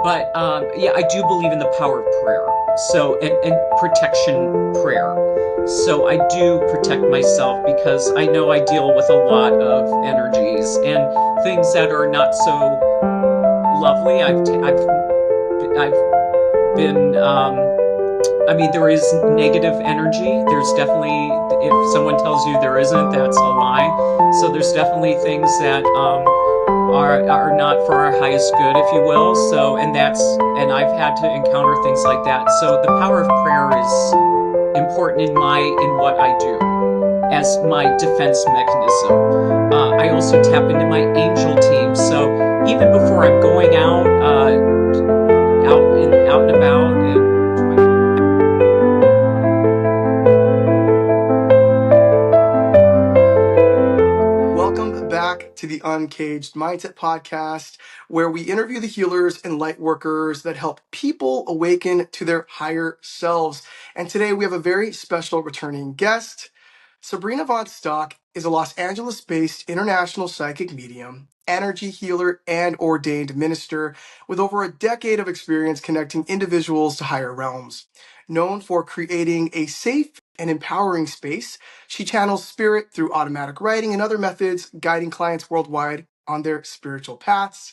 But yeah, I do believe in the power of prayer. So, and protection prayer. So I do protect myself because I know I deal with a lot of energies and things that are not so lovely. I've been I mean, there is negative energy. There's definitely, if someone tells you there isn't, that's a lie. So there's definitely things that are not for our highest good, if you will. So, and I've had to encounter things like that. So the power of prayer is important in what I do as my defense mechanism. I also tap into my angel team. So even before I'm going out and about and Welcome back to the Uncaged Mindset Podcast, where we interview the healers and light workers that help people awaken to their higher selves. And today we have a very special returning guest. Sabrina Von Stock is a Los Angeles-based international psychic medium, energy healer, and ordained minister with over a decade of experience connecting individuals to higher realms. Known for creating a safe and empowering space, she channels spirit through automatic writing and other methods, guiding clients worldwide on their spiritual paths.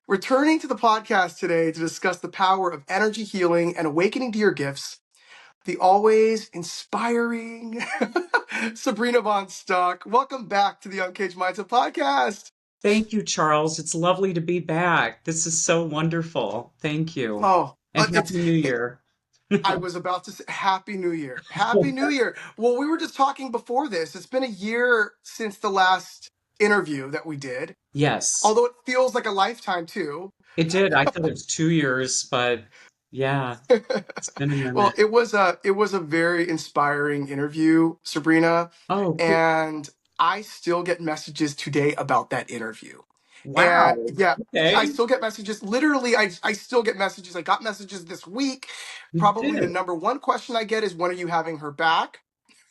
Returning to the podcast today to discuss the power of energy healing and awakening to your gifts, the always inspiring Sabrina Von Stock. Welcome back to the Uncaged Mindset Podcast. thank you, Charles. It's lovely to be back. This is so wonderful. Thank you. Oh, And it's Happy New Year. I was about to say Happy New Year. Happy New Year. Well, we were just talking before this. It's been a year since the last interview that we did, Yes, although it feels like a lifetime too. it did. I thought it was 2 years, but yeah, it's been a Well, minute. it was a very inspiring interview, Sabrina, Oh, and I still get messages today about that interview. And wow. yeah, I Okay, still get messages. Literally, I still get messages. I got messages this week. you Probably the did. number one question I get is, when are you having her back?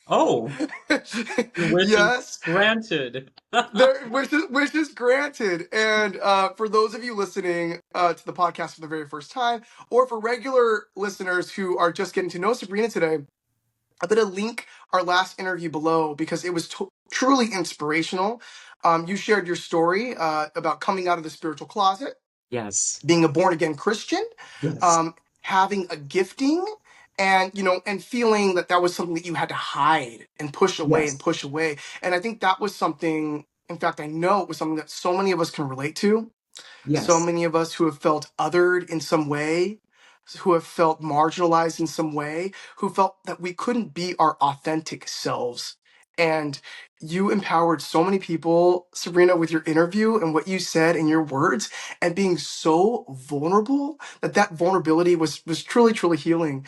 Oh, your wish is Yes, granted. their wishes granted. And for those of you listening to the podcast for the very first time, or for regular listeners who are just getting to know Sabrina today, I'm going to link our last interview below because it was truly inspirational. You shared your story about coming out of the spiritual closet, Yes, being a born again Christian, yes, um, having a gifting, and and feeling that that was something that you had to hide and push away and yes, push away. And I think that was something. In fact, I know it was something that so many of us can relate to. So yes. many of us who have felt othered in some way, who have felt marginalized in some way, who felt that we couldn't be our authentic selves. And you empowered so many people, Sabrina, with your interview and what you said and your words, and being so vulnerable, that vulnerability was truly, truly healing.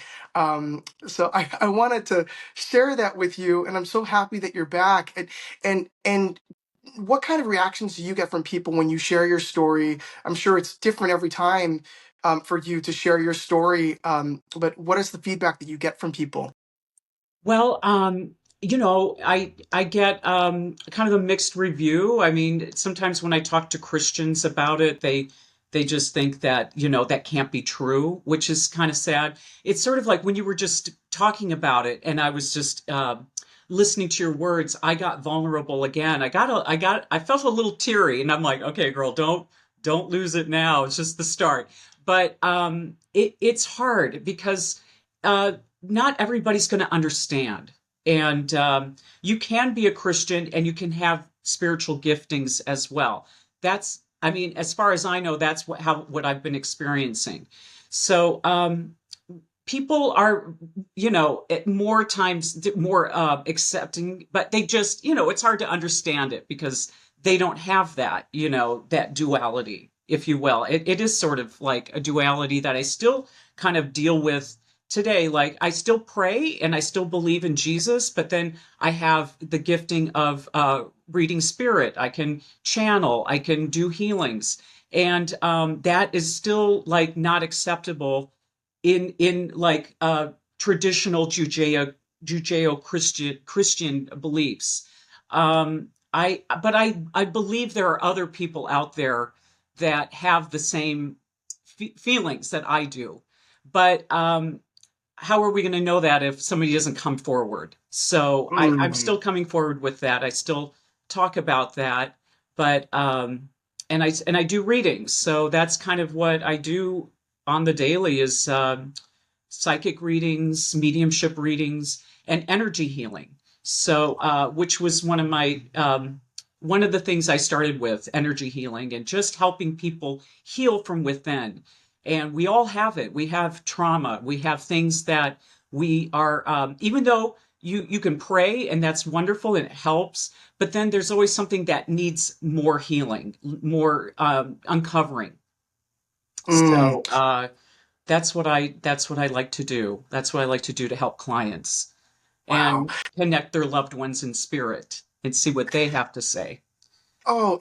So I wanted to share that with you, and I'm so happy that you're back. And what kind of reactions do you get from people when you share your story? I'm sure it's different every time for you to share your story. But what is the feedback that you get from people? Well, I get kind of a mixed review. I mean, sometimes when I talk to Christians about it, they just think that, that can't be true, which is kind of sad. It's sort of like when you were just talking about it and I was just listening to your words, I got vulnerable again. I felt a little teary and I'm like, okay, girl, don't lose it now. It's just the start. But it's hard because uh, not everybody's going to understand. And you can be a Christian and you can have spiritual giftings as well. I mean, as far as I know, that's what I've been experiencing. So people are, at more times more accepting, but they just, it's hard to understand it because they don't have that, that duality, if you will. It is sort of like a duality that I still kind of deal with today. Like I still pray and I still believe in Jesus, but then I have the gifting of reading spirit. I can channel, I can do healings. And that is still like not acceptable in like traditional Judeo Christian beliefs. I believe there are other people out there that have the same feelings that I do. But how are we going to know that if somebody doesn't come forward? So I'm Mm. still coming forward with that. I still talk about that, but and I do readings. So that's kind of what I do on the daily is psychic readings, mediumship readings, and energy healing. So which was one of the things I started with, energy healing, and just helping people heal from within. And we all have it. We have trauma. We have things that we are, even though you can pray and that's wonderful and it helps, but then there's always something that needs more healing, more uncovering. Mm. So that's what I like to do. That's what I like to do to help clients Wow. and connect their loved ones in spirit and see what they have to say. Oh,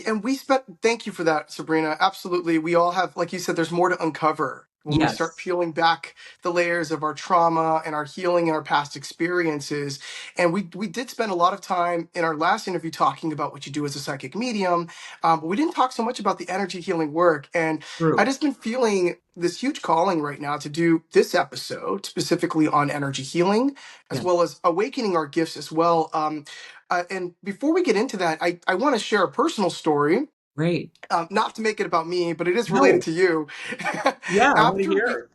and we spent, thank you for that, Sabrina. Absolutely. We all have, like you said, there's more to uncover when we start Yes, peeling back the layers of our trauma and our healing and our past experiences. And we did spend a lot of time in our last interview talking about what you do as a psychic medium, but we didn't talk so much about the energy healing work. And I true. just been feeling this huge calling right now to do this episode specifically on energy healing, as Yeah, well as awakening our gifts as well. And before we get into that, I want to share a personal story, great. not to make it about me, but it is related No, to you. yeah, I want to After we, hear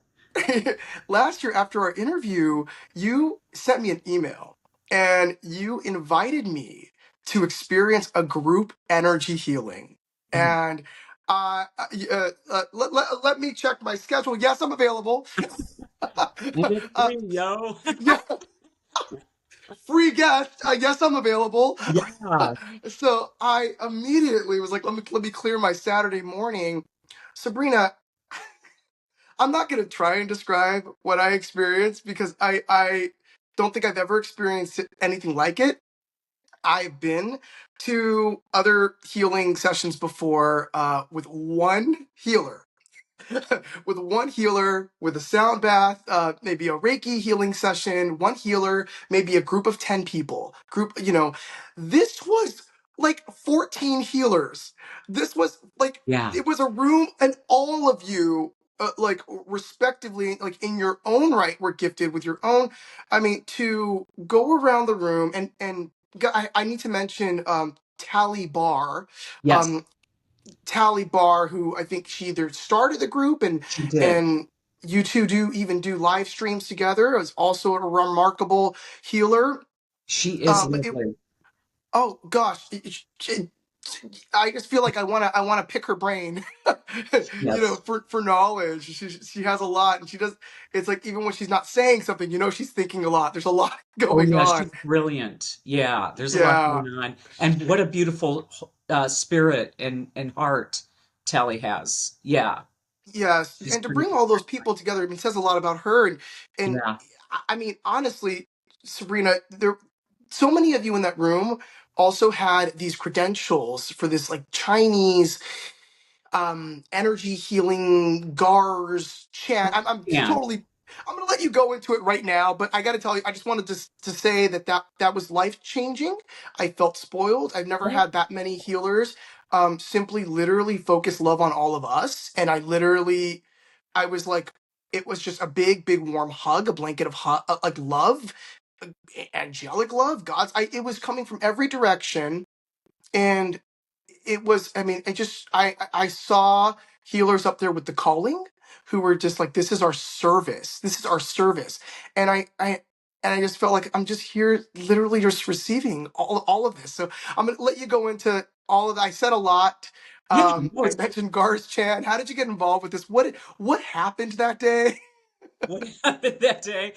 last year, after our interview, you sent me an email and you invited me to experience a group energy healing. it. And let me check my schedule. Yes, I'm available. And it's uh, free, yo. yeah, free guest. Yes, I'm available. Yeah. So I immediately was like, let me clear my Saturday morning. Sabrina, I'm not going to try and describe what I experienced because I don't think I've ever experienced anything like it. I've been to other healing sessions before with one healer. With one healer, with a sound bath, maybe a Reiki healing session, one healer, maybe a group of 10 people. This was like 14 healers. This was like, Yeah. it was a room, and all of you, like, respectively, like in your own right, were gifted with your own. I mean, to go around the room and I need to mention Tally Barr. Yes, Um, Tally Barr, who I think she either started the group she did. and you two do live streams together, is also a remarkable healer. She is But it, lovely. oh gosh, I just feel like I wanna pick her brain, Yes. for knowledge. She has a lot, and she does. It's like even when she's not saying something, she's thinking a lot. There's a lot Oh going yeah, on. she's brilliant. Yeah, there's a lot Yeah. going on. And what a beautiful spirit and heart Tally has. Yeah, Yes, she's and to pretty. bring all those people together, I mean, says a lot about her. And Yeah. I mean, honestly, Sabrina, there, so many of you in that room also had these credentials for this like Chinese energy healing gars chant. I'm And totally. I'm gonna let you go into it right now, but I got to tell you, I just wanted to say that was life changing. I felt spoiled. I've never had that many healers. Simply, literally focus love on all of us, and I was like, it was just a big, big warm hug, a blanket of like love, angelic love, God's. It was coming from every direction, and it was, I mean, I saw healers up there with the calling who were just like, this is our service. And I just felt like I'm just here literally just receiving all of this. So I'm gonna let you go into all of that. I said a lot. yeah, no, I mentioned Gar's Chan. How did you get involved with this? What happened that day? what happened that day?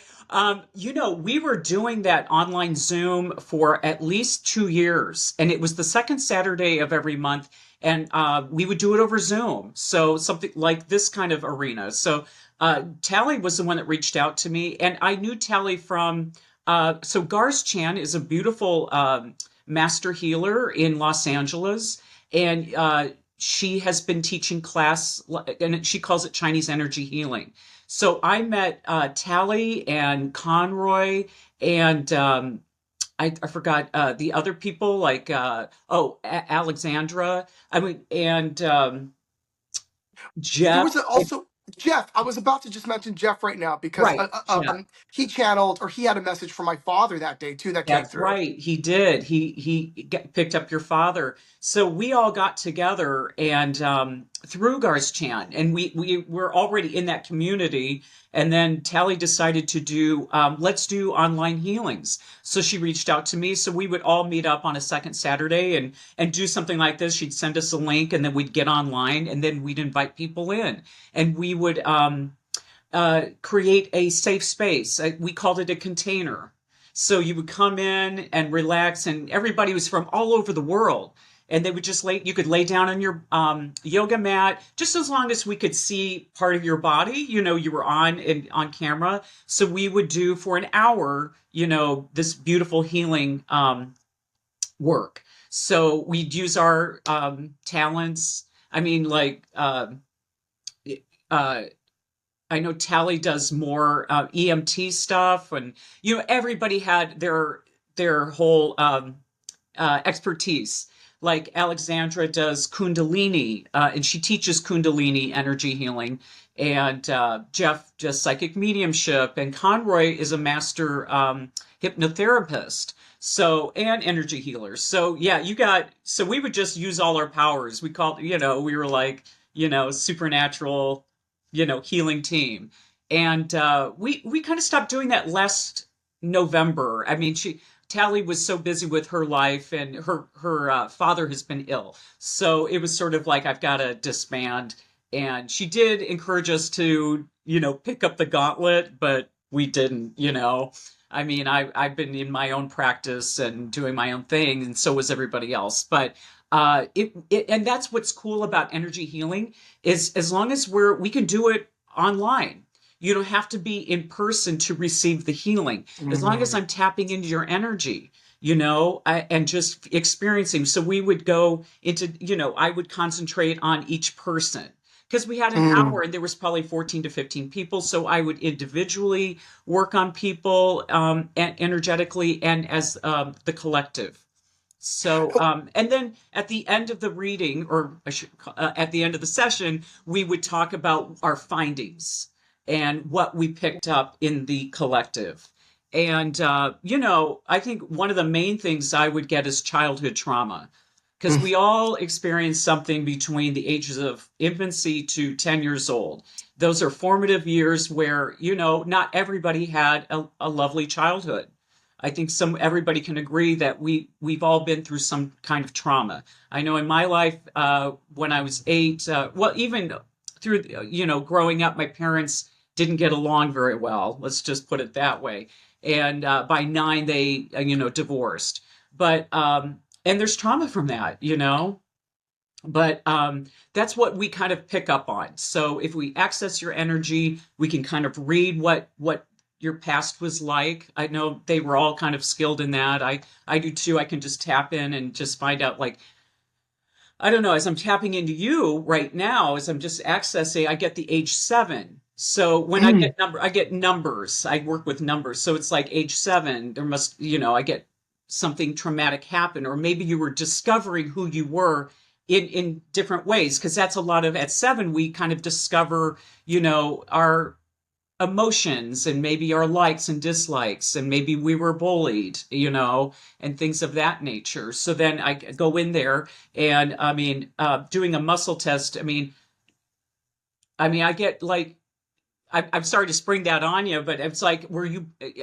We were doing that online Zoom for at least 2 years, and it was the second Saturday of every month, and we would do it over Zoom. So something like this kind of arena. So Tally was the one that reached out to me, and I knew Tally from. So Gars Chan is a beautiful master healer in Los Angeles, and she has been teaching class, and she calls it Chinese energy healing. So I met Tally and Conroy and I forgot the other people like Alexandra. I mean, and There Jeff, was also Jeff. I was about to just mention Jeff right now because right, Jeff. he channeled, or he had a message from my father that day too that came That's through. right. He did. Picked up your father. So we all got together and through Gar's Chan, and we were already in that community. And then Tally decided to do let's do online healings. So she reached out to me. So we would all meet up on a second Saturday and do something like this. She'd send us a link, and then we'd get online, and then we'd invite people in, and we would create a safe space. We called it a container. So you would come in and relax, and everybody was from all over the world. And they would just you could lay down on your yoga mat, just as long as we could see part of your body, you were on camera. So we would do for an hour, this beautiful healing work. So we'd use our talents. I mean, like, uh, I know Tally does more EMT stuff, and everybody had their whole expertise. Like Alexandra does Kundalini, and she teaches Kundalini energy healing, and Jeff does psychic mediumship, and Conroy is a master hypnotherapist. So, and energy healers. So yeah, so we would just use all our powers. We called, we were like, supernatural, healing team. And we kind of stopped doing that last November. I mean, Tally was so busy with her life, and her father has been ill. So it was sort of like, I've got to disband. And she did encourage us to, pick up the gauntlet, but we didn't. I mean, I've been in my own practice and doing my own thing, and so was everybody else. But and that's what's cool about energy healing, is as long as we can do it online. You don't have to be in person to receive the healing. As long as I'm tapping into your energy, and just experiencing. So we would go into, I would concentrate on each person, because we had an hour and there was probably 14 to 15 people. So I would individually work on people and energetically, and as the collective. So, and then at the end of the reading, or at the end of the session, we would talk about our findings and what we picked up in the collective. And, I think one of the main things I would get is childhood trauma, because we all experience something between the ages of infancy to 10 years old. Those are formative years where, not everybody had a lovely childhood. I think everybody can agree that we've all been through some kind of trauma. I know in my life, when I was 8, even through, growing up, my parents didn't get along very well. Let's just put it that way. And by 9, they, divorced. But and there's trauma from that, But that's what we kind of pick up on. So if we access your energy, we can kind of read what your past was like. I know they were all kind of skilled in that. I do too. I can just tap in and just find out, like, I don't know, as I'm tapping into you right now, as I'm just accessing, I get the age 7. So when I get numbers. I work with numbers. So it's like age 7, there must, I get something traumatic happen, or maybe you were discovering who you were in different ways. Because that's a lot of, at 7, we kind of discover, our emotions, and maybe our likes and dislikes, and maybe we were bullied, and things of that nature. So then I go in there, and I mean, doing a muscle test. I get like, I'm sorry to spring that on you, but it's like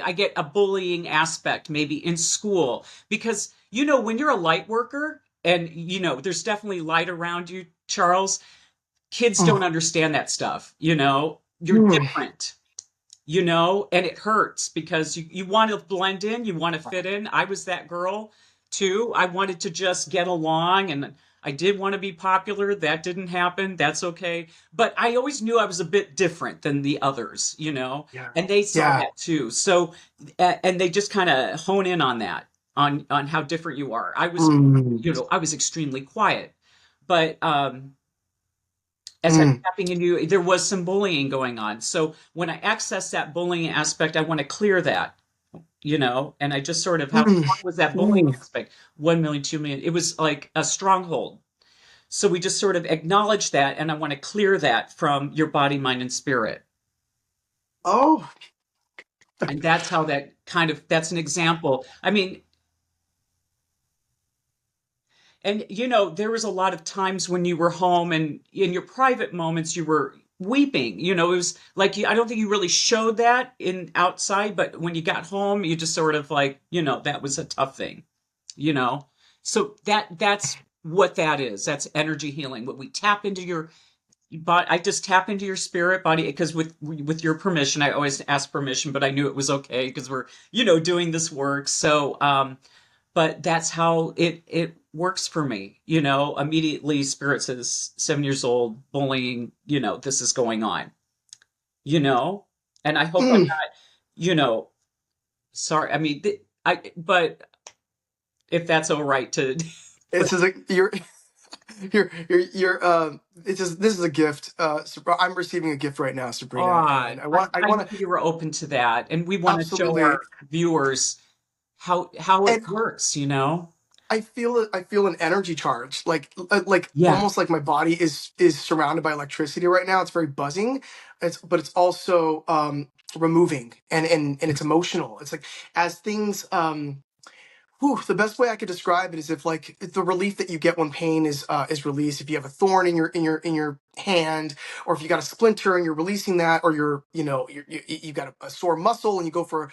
I get a bullying aspect maybe in school, because, when you're a light worker, and, there's definitely light around you, Charles, kids don't understand that stuff. You're different, and it hurts, because you want to blend in, you want to fit in. I was that girl too. I wanted to just get along, and I did want to be popular. That didn't happen. That's okay. But I always knew I was a bit different than the others, Yeah. and they saw that too. So, and they just kind of hone in on that, on how different you are. I was, I was extremely quiet, but, as I'm tapping into you, there was some bullying going on. So when I access that bullying aspect, I want to clear that, and I just sort of, how strong was that bullying aspect? 1 million, 2 million. It was like a stronghold. So we just sort of acknowledge that, and I want to clear that from your body, mind, and spirit. Oh, And that's how that's an example. I mean, and there was a lot of times when you were home and in your private moments you were weeping. It was like I don't think you really showed that in outside, but when you got home, you just sort of like, that was a tough thing, you know. So that's what that is. That's energy healing. When we tap into your body, I just tap into your spirit body because with your permission, I always ask permission, but I knew it was okay because we're, doing this work. So but that's how it works for me. Immediately spirit says 7 years old bullying, this is going on, you know and I hope I'm mm. not, you know sorry. I mean, but if that's all right to It's just like you're it's just, this is a gift. I'm receiving a gift right now, Sabrina, I and I I want knew to you were open to that, and we want to show absolutely. our viewers how it And works. I feel an energy charge, like Yeah. almost like my body is surrounded by electricity right now. It's very buzzing. But it's also removing, and it's emotional. It's like as things whew, the best way I could describe it is if like the relief that you get when pain is released. If you have a thorn in your hand, or if you got a splinter and you're releasing that, or you got a sore muscle and you go for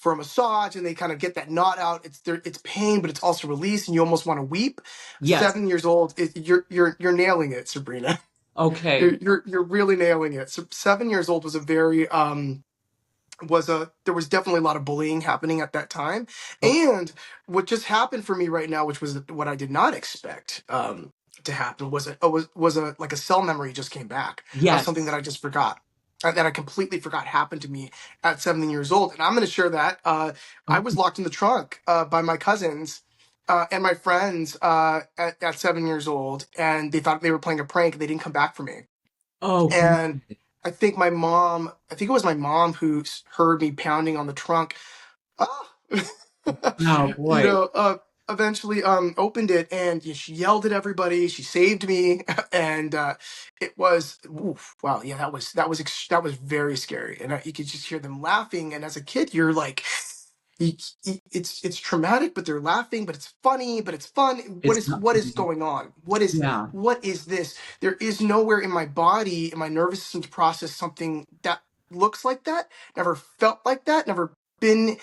a massage and they kind of get that knot out. It's there. It's pain, but it's also release, and you almost want to weep. Yes. 7 years old, you're nailing it, Sabrina. Okay. You're really nailing it. So 7 years old was a very there was definitely a lot of bullying happening at that time. Okay. And what just happened for me right now, which was what I did not expect to happen, was a like a cell memory just came back of something Yes. that I just forgot, that I completely forgot happened to me at 7 years old. And I'm going to share that I was Okay. locked in the trunk by my cousins and my friends at 7 years old, and they thought they were playing a prank and they didn't come back for me. Oh, good. And I think it was my mom who heard me pounding on the trunk. Ah! Oh you boy. know, eventually opened it, and she yelled at everybody. She saved me, and it was oof, wow, yeah, that was very scary, and you could just hear them laughing. And as a kid, you're like, you, it's traumatic, but they're laughing, but it's funny, but it's fun. It's not What is funny. going on? Yeah. What is this? There is nowhere in my body, in my nervous system, to process something that looks like that. Never felt like that. Never been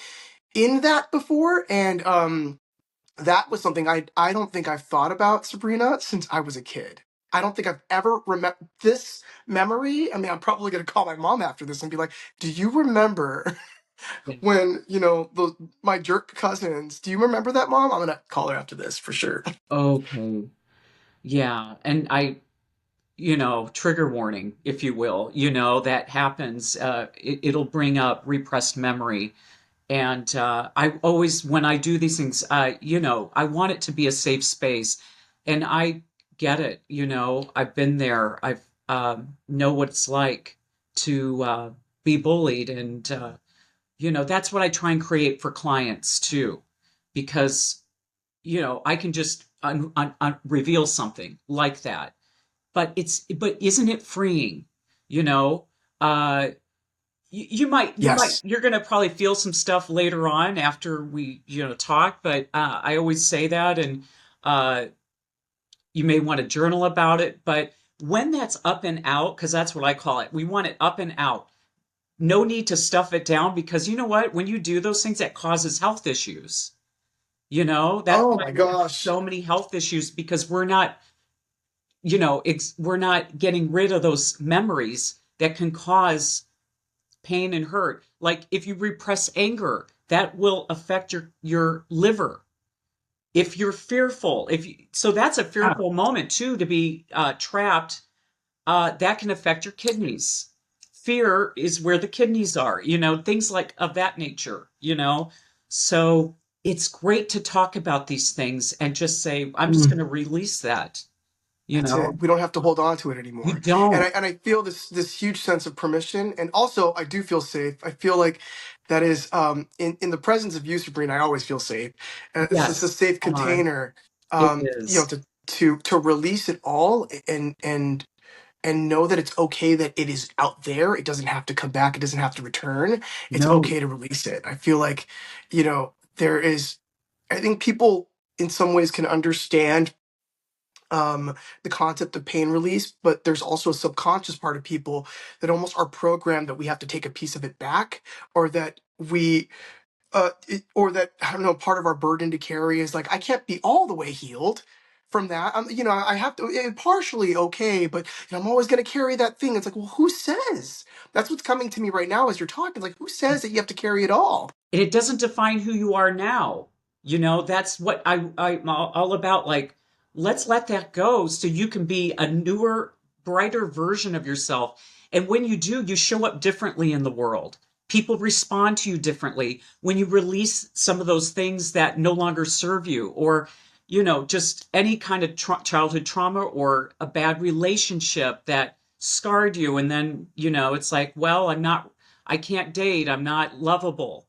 in that before, and that was something I don't think I've thought about, Sabrina, since I was a kid. I don't think I've ever remember this memory. I mean, I'm probably gonna call my mom after this and be like, "Do you remember Yeah. when my jerk cousins? Do you remember that, Mom?" I'm gonna call her after this for sure. Okay. Yeah. And trigger warning, if you will, that happens. It'll bring up repressed memory. And I always, when I do these things, I want it to be a safe space. And I get it. I've been there. I've know what it's like to be bullied. And, that's what I try and create for clients too. Because, I can just reveal something like that. But isn't it freeing? You know, uh, Yes. you're going to probably feel some stuff later on after we, talk, but I always say that, and uh, you may want to journal about it. But when that's up and out, because that's what I call it, we want it up and out. No need to stuff it down because you know what? When you do those things, that causes health issues. That's Oh why my we have gosh. so many health issues because we're not getting rid of those memories that can cause pain and hurt. Like if you repress anger, that will affect your liver. If you're fearful, if you, so that's a fearful moment too to be trapped. That can affect your kidneys. Fear is where the kidneys are. Things like of that nature. So it's great to talk about these things and just say, I'm just going to release that. You That's know, it. We don't have to hold on to it you anymore. don't. And I feel this huge sense of permission, and also I do feel safe. I feel like that is in the presence of you, Sabrina. I always feel safe. It's just a Yes, safe container. it You know, is. to release it all and know that it's okay that it is out there. It doesn't have to come back. It doesn't have to return. It's No, okay to release it. I feel like, there is, I think people in some ways can understand the concept of pain release, but there's also a subconscious part of people that almost are programmed that we have to take a piece of it back, or that or that, I don't know, part of our burden to carry is like, I can't be all the way healed from that. I have to, partially okay, but I'm always going to carry that thing. It's like, well, who says? That's what's coming to me right now as you're talking. Like, who says that you have to carry it all? and it doesn't define who you are now. That's what I'm all about. Like, let's let that go so you can be a newer, brighter version of yourself. And when you do, you show up differently in the world. People respond to you differently when you release some of those things that no longer serve you, or, just any kind of childhood trauma or a bad relationship that scarred you. And then, it's like, well, I can't date. I'm not lovable,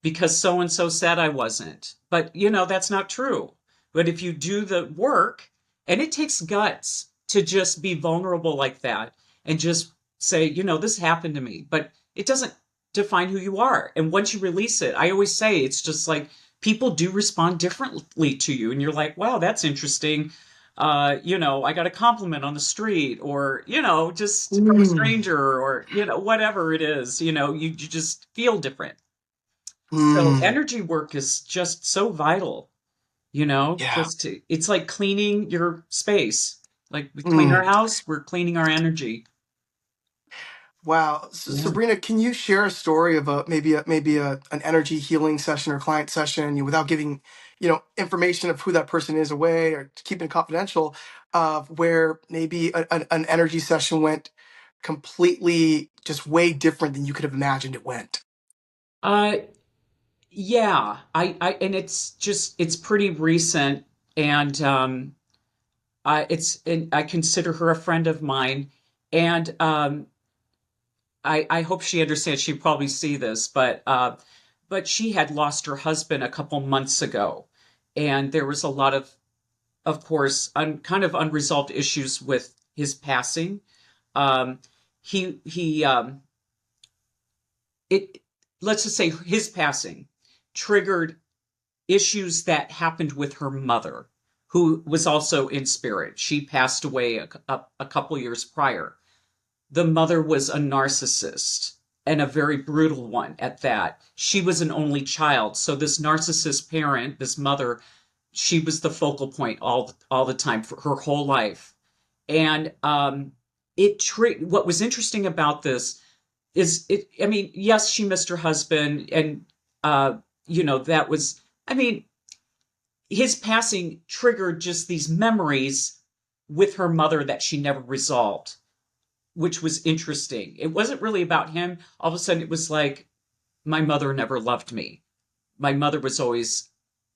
because so and so said I wasn't. But, that's not true. But if you do the work, and it takes guts to just be vulnerable like that and just say, this happened to me, but it doesn't define who you are. And once you release it, I always say it's just like people do respond differently to you. And you're like, wow, that's interesting. I got a compliment on the street, or, just from a Mm, stranger, or, whatever it is, you just feel different. So mm, energy work is just so vital, yeah. it's like cleaning your space. Like we clean our Mm. house, we're cleaning our energy. Wow. Yeah. Sabrina, can you share a story of an energy healing session or client session, without giving, information of who that person is away, or keeping it confidential, of where maybe an energy session went completely just way different than you could have imagined it went? Uh, yeah, and it's pretty recent, and and I consider her a friend of mine, and I hope she understands. She probably see this, but she had lost her husband a couple months ago, and there was a lot of course, kind of unresolved issues with his passing. Um, he it let's just say his passing triggered issues that happened with her mother, who was also in spirit. She passed away a couple years prior. The mother was a narcissist, and a very brutal one at that. She was an only child. So this narcissist parent, this mother, she was the focal point all the time for her whole life. And what was interesting about this is I mean, yes, she missed her husband, and that was, I mean, his passing triggered just these memories with her mother that she never resolved, which was interesting. It wasn't really about him. All of a sudden, it was like, my mother never loved me. My mother was always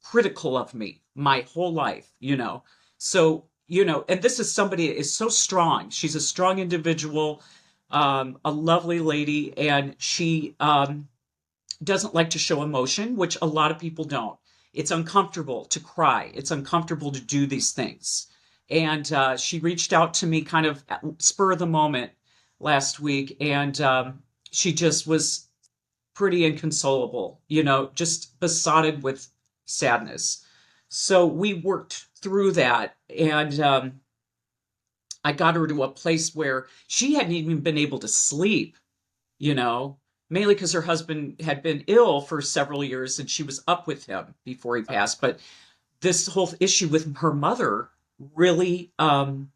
critical of me my whole life. So, and this is somebody that is so strong. She's a strong individual, a lovely lady, and she doesn't like to show emotion, which a lot of people don't. It's uncomfortable to cry. It's uncomfortable to do these things. And she reached out to me kind of at spur of the moment last week, and she just was pretty inconsolable, just besotted with sadness. So we worked through that, and I got her to a place where she hadn't even been able to sleep, you know, mainly because her husband had been ill for several years and she was up with him before he passed. But this whole issue with her mother really, put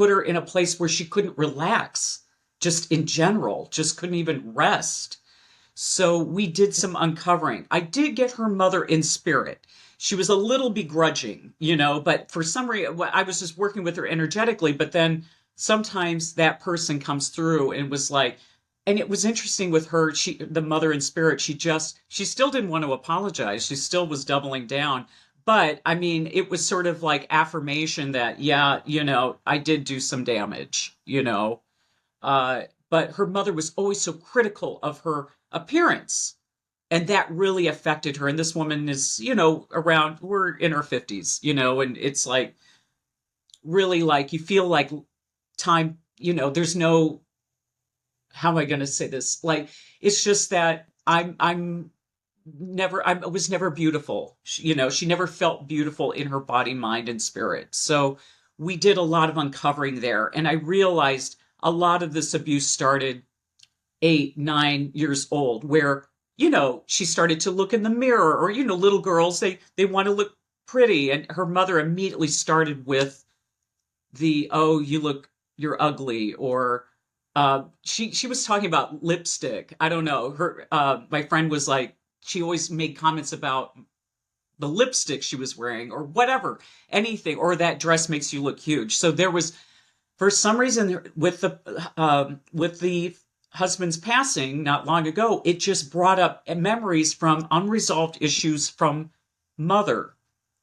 her in a place where she couldn't relax, just in general, just couldn't even rest. So we did some uncovering. I did get her mother in spirit. She was a little begrudging, but for some reason, I was just working with her energetically. But then sometimes that person comes through and was like, and it was interesting with her, the mother in spirit, she still didn't want to apologize. She still was doubling down. But I mean, it was sort of like affirmation that, yeah, I did do some damage. But her mother was always so critical of her appearance. And that really affected her. And this woman is, we're in her 50s, and it's like really like you feel like time, there's no, how am I going to say this? Like, it's just that I was never beautiful. She never felt beautiful in her body, mind, and spirit. So we did a lot of uncovering there. And I realized a lot of this abuse started 8, 9 years old, where, she started to look in the mirror, or, little girls, they want to look pretty. And her mother immediately started with oh, you're ugly, or she was talking about lipstick. I don't know. My friend was like, she always made comments about the lipstick she was wearing, or whatever, anything, or that dress makes you look huge. So there was, for some reason, with the husband's passing not long ago, it just brought up memories from unresolved issues from mother,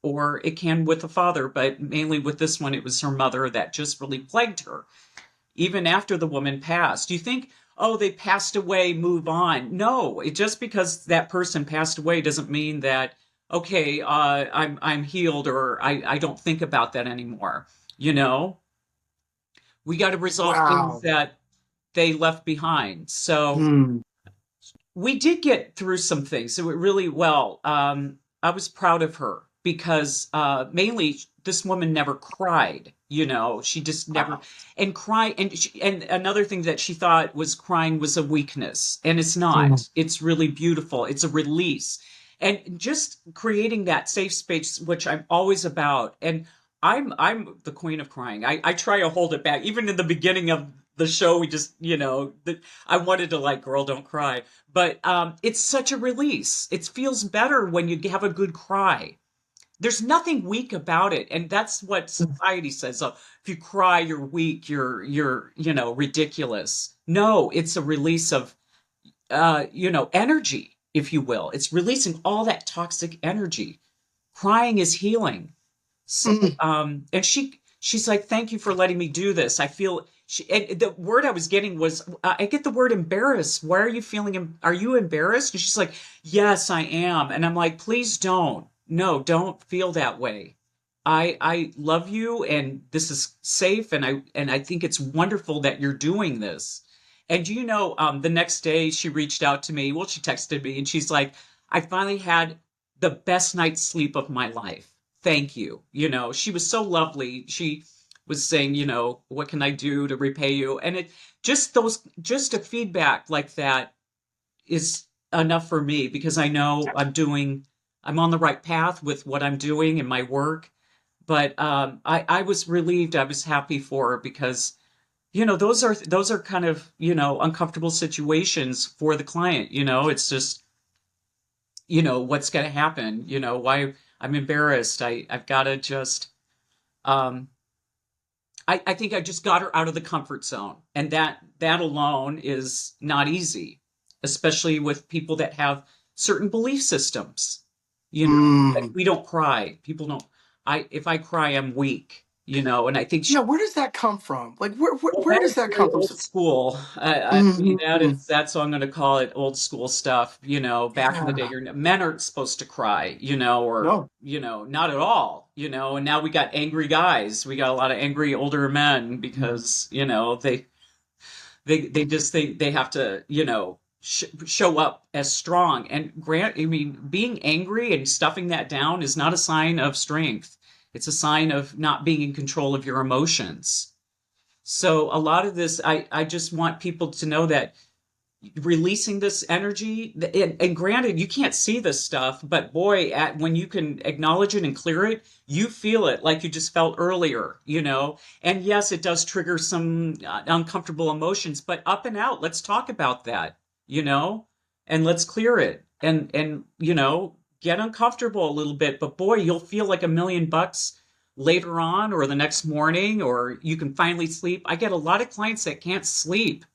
or it can with the father, but mainly with this one, it was her mother that just really plagued her even after the woman passed. You think, oh, they passed away, move on. No, just because that person passed away doesn't mean that, okay, I'm healed, or I don't think about that anymore. We got to resolve things Wow. that they left behind. So Hmm. we did get through some things. So it really well. I was proud of her because mainly this woman never cried. She just never, Wow. and cry. And another thing that she thought was crying was a weakness, and it's Hmm. not. It's really beautiful. It's a release, and just creating that safe space, which I'm always about. And I'm the queen of crying. I try to hold it back. Even in the beginning of the show, we just, I wanted to like, girl, don't cry. But it's such a release. It feels better when you have a good cry. There's nothing weak about it, and that's what society says. Oh, if you cry, you're weak. You're ridiculous. No, it's a release of energy, if you will. It's releasing all that toxic energy. Crying is healing. So, Hmm. and she's like, thank you for letting me do this. I feel and the word I was getting was, I get the word embarrassed. Why are you feeling, are you embarrassed? And she's like, yes, I am. And I'm like, please don't. No, don't feel that way. I love you, and this is safe. And I think it's wonderful that you're doing this. And the next day she reached out to me. Well, she texted me and she's like, I finally had the best night's sleep of my life. Thank you. She was so lovely. She was saying, what can I do to repay you? And it just a feedback like that is enough for me, because I know I'm on the right path with what I'm doing in my work. But I was relieved. I was happy for her, because those are kind of uncomfortable situations for the client. It's just what's going to happen. Why I'm embarrassed. I've got to just um, I think I just got her out of the comfort zone, and that alone is not easy, especially with people that have certain belief systems. Like, Hmm. we don't cry. People don't. If I cry, I'm weak. And I think Yeah, where does that come from? Like, well, where that does is that very come from? old school. I mean, Hmm. that's what I'm going to call it, old school stuff. Back in the day, Yeah. men aren't supposed to cry, or No. not at all. And now we got angry guys. We got a lot of angry older men, because they just think they have to show up as strong. And I mean, being angry and stuffing that down is not a sign of strength. It's a sign of not being in control of your emotions. So a lot of this, I just want people to know that releasing this energy, and granted, you can't see this stuff, but boy, when you can acknowledge it and clear it, you feel it like you just felt earlier. And yes, it does trigger some uncomfortable emotions, but up and out, let's talk about that, you know, and let's clear it, and get uncomfortable a little bit, but boy, you'll feel like $1 million later on, or the next morning, or you can finally sleep. I get a lot of clients that can't sleep,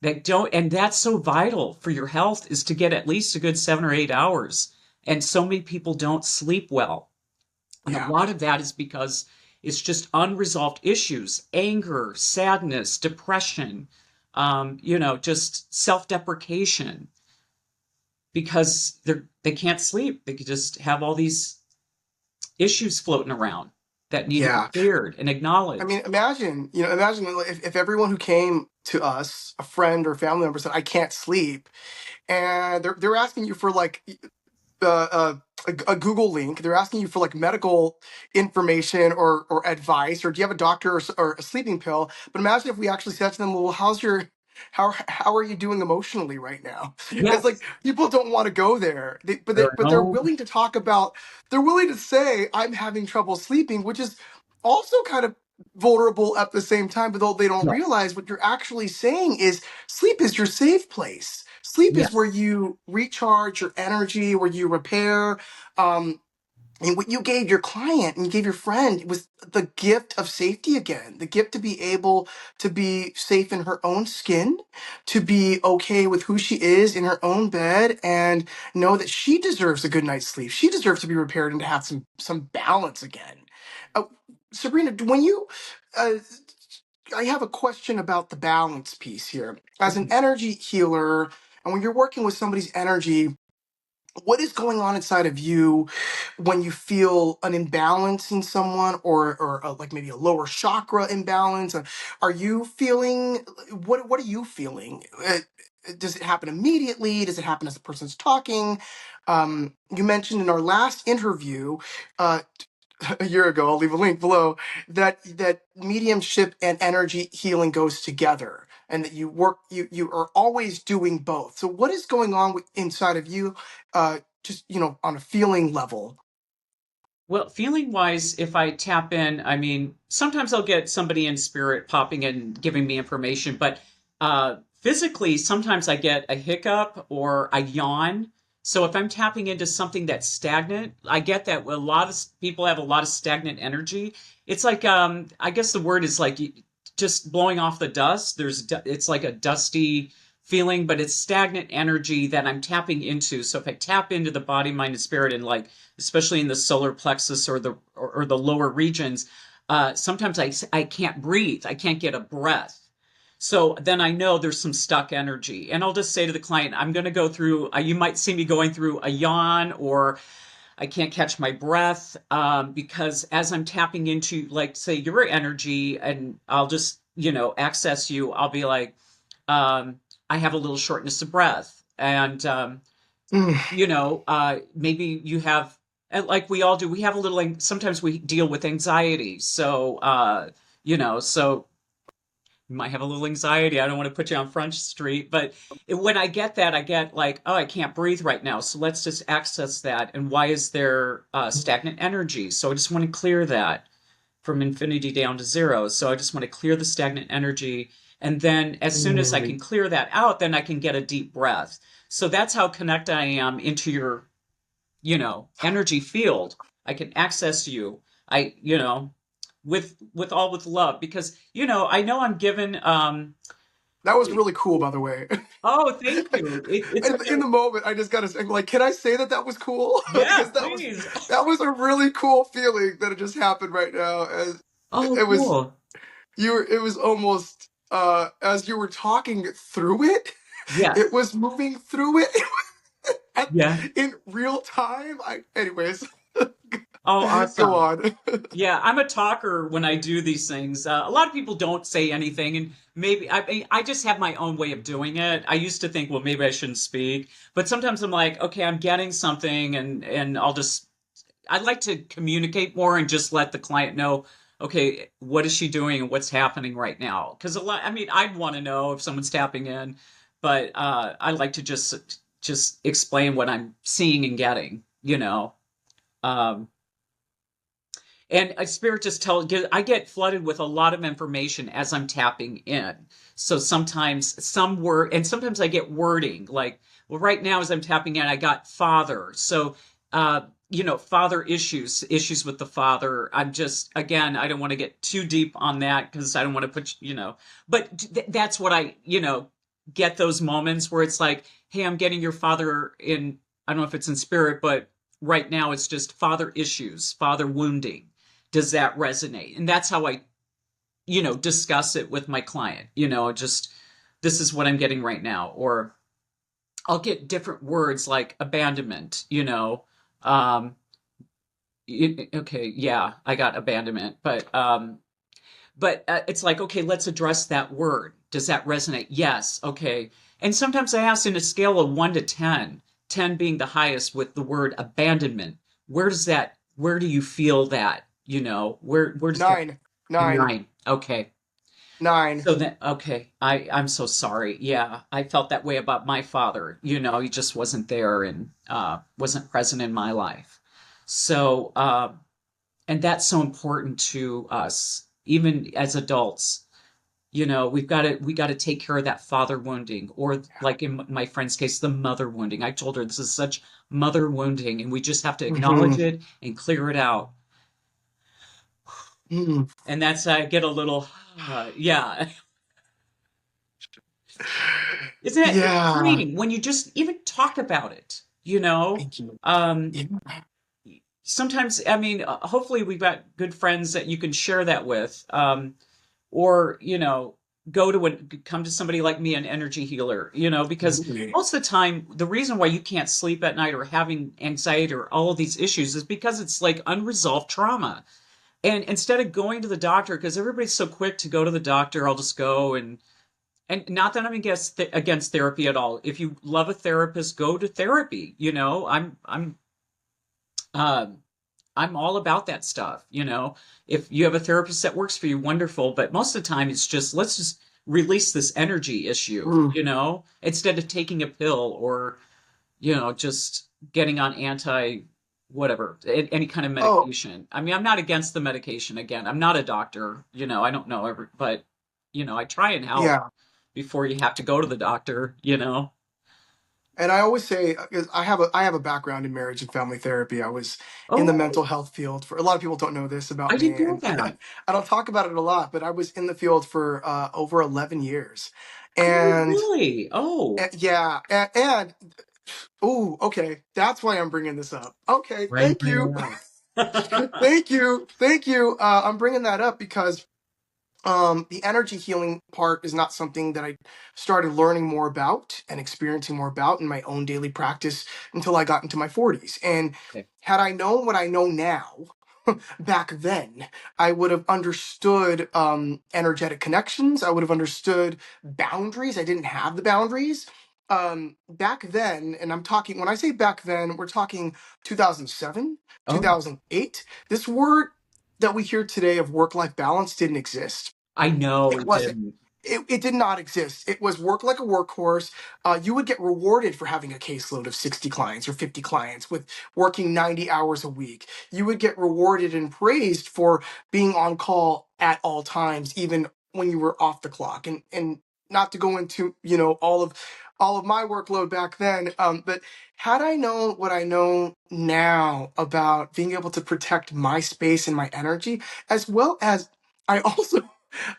that don't, and that's so vital for your health, is to get at least a good 7 or 8 hours. And so many people don't sleep well, and a Yeah. lot of that is because it's just unresolved issues: anger, sadness, depression, just self-deprecation. because they can't sleep. They could just have all these issues floating around that need to be Yeah. cleared and I acknowledged. mean, imagine if everyone who came to us, a friend or family member, said, "I can't sleep," and they're asking you for like a Google link. They're asking you for like medical information or advice, or do you have a doctor or a sleeping pill? But imagine if we actually said to them, "Well, how are you doing emotionally right now?" It's like Yes. people don't want to go there, but they're No. willing to talk about. They're willing to say, "I'm having trouble sleeping," which is also kind of vulnerable at the same time. But though they don't Yeah. realize what you're actually saying is sleep is your safe place. Sleep is Yes. where you recharge your energy, where you repair. Um, and what you gave your client and you gave your friend was the gift of safety again, the gift to be able to be safe in her own skin, to be okay with who she is in her own bed, and know that she deserves a good night's sleep. She deserves to be repaired and to have some balance again. Uh, Sabrina, when you uh, I have a question about the balance piece here. As an energy healer, and when you're working with somebody's energy, what is going on inside of you when you feel an imbalance in someone, or like maybe a lower chakra imbalance? Are you feeling, what are you feeling? Does it happen immediately? Does it happen as the person's talking? You mentioned in our last interview, uh, a year ago, I'll leave a link below, that mediumship and energy healing goes together, and that you are always doing both. So what is going on inside of you, just on a feeling level? Well, feeling wise, if I tap in, I mean, sometimes I'll get somebody in spirit popping in, giving me information, but physically, sometimes I get a hiccup or a yawn. So if I'm tapping into something that's stagnant, I get that a lot of people have a lot of stagnant energy. It's like, I guess the word is like just blowing off the dust. It's like a dusty feeling, but it's stagnant energy that I'm tapping into. So if I tap into the body, mind, and spirit, and like, especially in the solar plexus or the lower regions, sometimes I can't breathe. I can't get a breath. So then I know there's some stuck energy. And I'll just say to the client, I'm going to go through, you might see me going through a yawn, or I can't catch my breath, because as I'm tapping into, like, say, your energy, and I'll just, access you, I'll be like, I have a little shortness of breath. And, Mm, maybe you have, like we all do, we have a little, sometimes we deal with anxiety. So, so you might have a little anxiety. I don't want to put you on Front Street, but when I get that, I get like, oh, I can't breathe right now. So let's just access that. And why is there stagnant energy? So I just want to clear that from infinity down to zero. So I just want to clear the stagnant energy. And then as soon as I mm, can clear that out, then I can get a deep breath. So that's how connected I am into your, energy field. I can access you. With love, because, I know I'm given, that was really cool, by the way. oh, thank you. It's In okay. the moment, I just gotta say, like, can I say that was cool? Yeah, Because please. that was a really cool feeling that it just happened right now. And Oh, it was cool. it was almost, as you were talking through it, it Yes. was moving through it at, Yeah. in real time. Anyways, Oh, go awesome. on. Yeah, I'm a talker when I do these things. A lot of people don't say anything, and maybe I just have my own way of doing it. I used to think, well, maybe I shouldn't speak, but sometimes I'm like, okay, I'm getting something, and I'd like to communicate more and just let the client know, okay, what is she doing and what's happening right now? Because I mean, I'd want to know if someone's tapping in, but I like to just explain what I'm seeing and getting, Um, and a spirit just I get flooded with a lot of information as I'm tapping in. So sometimes some word, and sometimes I get wording like, well, right now as I'm tapping in, I got father. So, father issues with the father. I'm just, again, I don't want to get too deep on that because I don't want to but that's what get those moments where it's like, hey, I'm getting your father in, I don't know if it's in spirit, but right now it's just father issues, father wounding. Does that resonate? And that's how I, discuss it with my client, just this is what I'm getting right now. Or I'll get different words like abandonment, um, okay, yeah, I got abandonment, but it's like, okay, let's address that word. Does that resonate? Yes. Okay. And sometimes I ask in a scale of 1 to 10, 10 being the highest with the word abandonment. Where do you feel that? Where does that? 9, 9, 9. Okay. 9. So then, okay, I'm so sorry. Yeah, I felt that way about my father. He just wasn't there and wasn't present in my life. So, and that's so important to us, even as adults. We got to take care of that father wounding, or like in my friend's case, the mother wounding. I told her this is such mother wounding, and we just have to acknowledge Mhm. it and clear it out. Mhm. And that's I get a little, yeah. Isn't it? It's Yeah. freeing when you just even talk about it. You know. Thank you. Um, Yeah. Sometimes, I mean, hopefully we've got good friends that you can share that with. Or come to somebody like me, an energy healer, because Absolutely. most of the time the reason why you can't sleep at night or having anxiety or all of these issues is because it's like unresolved trauma. And instead of going to the doctor, because everybody's so quick to go to the doctor, I'll just go, and not that I'm against therapy at all. If you love a therapist, go to therapy. Um, I'm all about that stuff. If you have a therapist that works for you, wonderful. But most of the time, it's just let's just release this energy issue, Mm. instead of taking a pill or, just getting on whatever, any kind of Oh, medication. I mean, I'm not against the medication. Again, I'm not a doctor. I don't know but, I try and help yeah. before you have to go to the doctor. And I always say, 'cause I have a background in marriage and family therapy. I was in the Oh, mental health field for a lot of people don't know this about I me, didn't know and that. I don't talk about it a lot, but I was in the field for over 11 years. Oh, And, really? Oh, yeah, and oh, okay, that's why I'm bringing this up. Okay, right, thank you. right, right. Thank you. I'm bringing that up because the energy healing part is not something that I started learning more about and experiencing more about in my own daily practice until I got into my 40s. And Okay. had I known what I know now back then, I would have understood energetic connections. I would have understood boundaries. I didn't have the boundaries. Back then, and I'm talking, when I say back then, we're talking 2007, Oh, 2008. This word that we hear today of work life balance didn't exist. I know It it wasn't. didn't. It did not exist. It was work like a workhorse. You would get rewarded for having a caseload of 60 clients or 50 clients with working 90 hours a week. You would get rewarded and praised for being on call at all times, even when you were off the clock. And not to go into, all of my workload back then, but had I known what I know now about being able to protect my space and my energy, as well as I also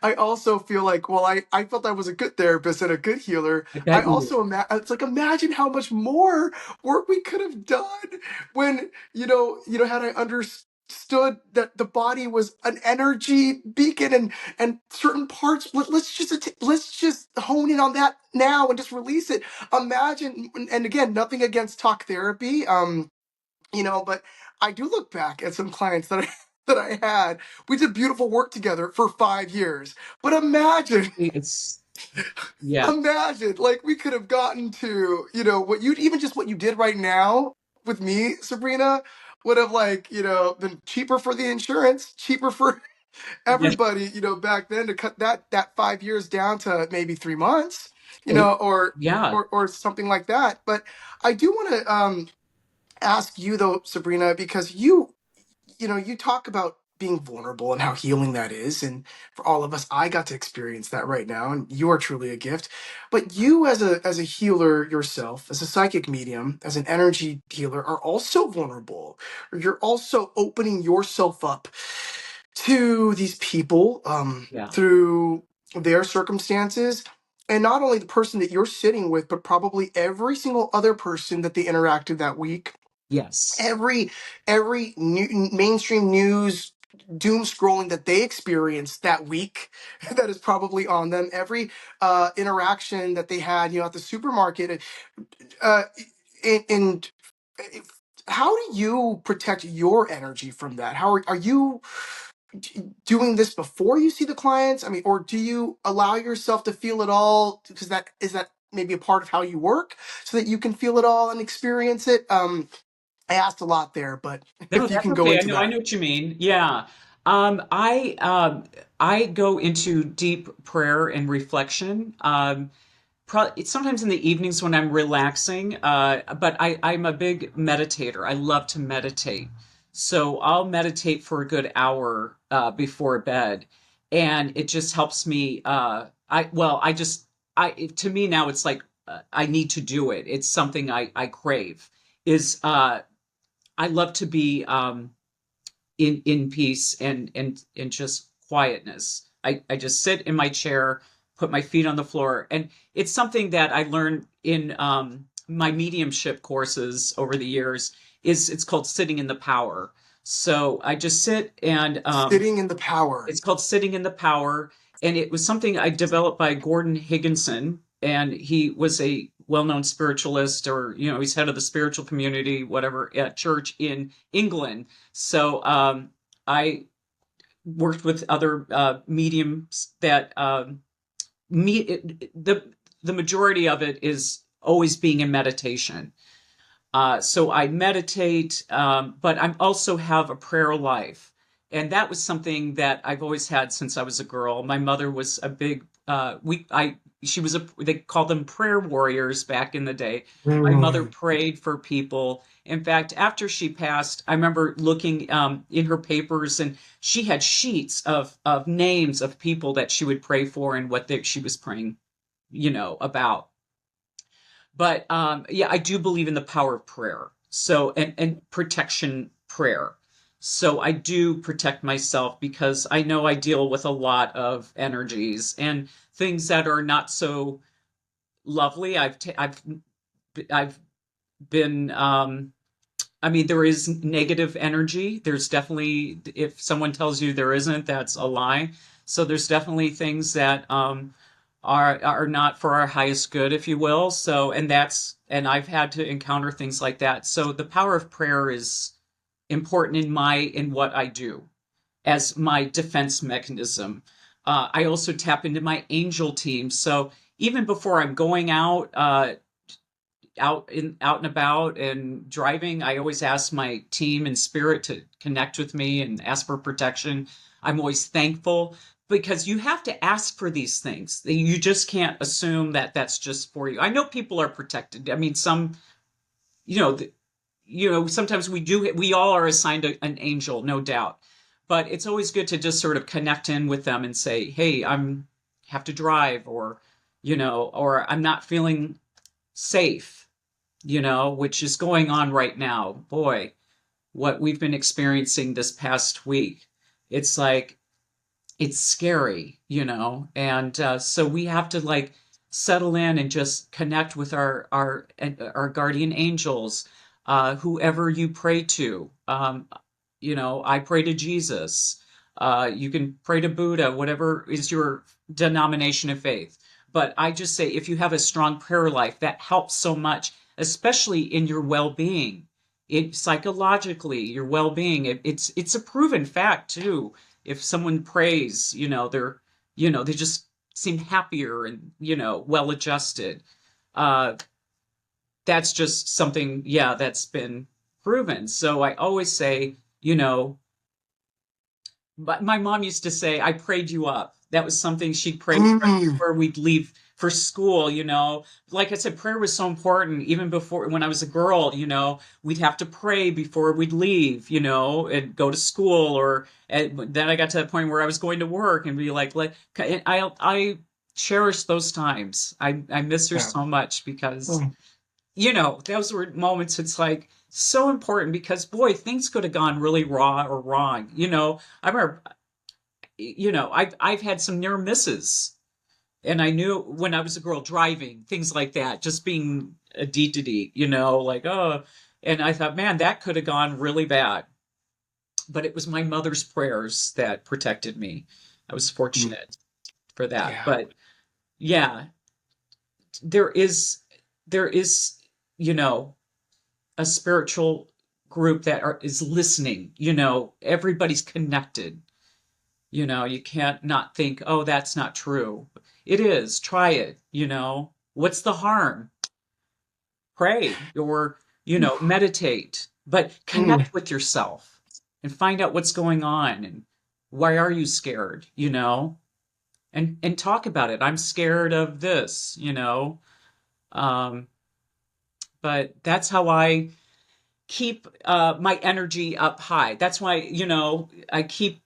I also feel like, well, I felt I was a good therapist and a good healer. I I bet you. also it's like, imagine how much more work we could have done when, had I understood that the body was an energy beacon, and certain parts, let's just hone in on that now and just release it. Imagine, and again, nothing against talk therapy. But I do look back at some clients that I that I had. We did beautiful work together for 5 years. But imagine, It's yeah, imagine, like we could have gotten to, what you did right now with me, Sabrina, would have, like, been cheaper for the insurance, cheaper for yeah. everybody, back then, to cut that 5 years down to maybe 3 months, It, or yeah. or something like that. But I do want to ask you though, Sabrina, because you talk about being vulnerable and how healing that is. And for all of us, I got to experience that right now. And you are truly a gift. But you, as a healer yourself, as a psychic medium, as an energy healer, are also vulnerable. You're also opening yourself up to these people, Yeah. through their circumstances. And not only the person that you're sitting with, but probably every single other person that they interacted that week. Yes. Every mainstream news doom scrolling that they experienced that week that is probably on them, every interaction that they had, at the supermarket. uh, and how do you protect your energy from that? How are you doing this before you see the clients? I mean, or do you allow yourself to feel it all, because that maybe a part of how you work, so that you can feel it all and experience it? I asked a lot there, but No, if you that's can go okay. into I that. know what you mean. Yeah. I go into deep prayer and reflection. It's sometimes in the evenings when I'm relaxing. But I'm a big meditator. I love to meditate. So I'll meditate for a good hour before bed, and it just helps me. To me now it's like I need to do it. It's something I crave. Is I love to be in peace and just quietness. I just sit in my chair, put my feet on the floor, and it's something that I learned in my mediumship courses over the years. Is It's called sitting in the power. So I just sit and Sitting in the power. it's called Sitting in the Power, and it was something I developed by Gordon Higginson, and he was a well-known spiritualist, or he's head of the spiritual community, whatever, at church in England. So I worked with other mediums that the majority of it is always being in meditation. So I meditate, but I also have a prayer life. And that was something that I've always had since I was a girl. My mother was a big, she was they called them prayer warriors back in the day. My mother Mm. prayed for people. In fact, after she passed, I remember looking in her papers, and she had sheets of names of people that she would pray for and what she was praying, about. But yeah, I do believe in the power of prayer. So and protection prayer. So I do protect myself because I know I deal with a lot of energies and things that are not so lovely. I've been I mean, there is negative energy. There's definitely, if someone tells you there isn't, that's a lie. So there's definitely things that are not for our highest good, if you will. So, and I've had to encounter things like that. So the power of prayer is important in what I do as my defense mechanism. I also tap into my angel team. So even before I'm going out and about and driving, I always ask my team and spirit to connect with me and ask for protection. I'm always thankful because you have to ask for these things. You just can't assume that that's just for you. I know people are protected. I mean, you know, sometimes we all are assigned an angel, no doubt. But it's always good to just sort of connect in with them and say, "Hey, I'm have to drive," or I'm not feeling safe, which is going on right now. Boy, what we've been experiencing this past week. It's like, it's scary, and so we have to like settle in and just connect with our guardian angels, whoever you pray to. I pray to Jesus. You can pray to Buddha, whatever is your denomination of faith. But I just say, if you have a strong prayer life, that helps so much, especially in your well-being. It psychologically, your well-being. It's a proven fact too. If someone prays, they just seem happier and well adjusted. Uh, that's just something, yeah, that's been proven. So I always say, but my mom used to say, I prayed you up. That was something she'd pray right Mm. before we'd leave for school, Like I said, prayer was so important. Even before, when I was a girl, we'd have to pray before we'd leave, and go to school. And then I got to that point where I was going to work and be like, and I cherish those times. I miss her Yeah. so much because Mm. those were moments. It's like so important because boy, things could have gone really raw or wrong. I remember, I've had some near misses, and I knew when I was a girl driving, things like that, just being a deed, like, oh, and I thought, man, that could have gone really bad. but it was my mother's prayers that protected me. I was Mm. fortunate for that. Yeah. But yeah, there is there is, you know, a spiritual group that is listening. Everybody's connected. You can't not think, oh, that's not true. It is. Try it. What's the harm? Pray or, meditate, but Mm. connect with yourself and find out what's going on and why are you scared, and talk about it. I'm scared of this. Um, but that's how I keep my energy up high. That's why, I keep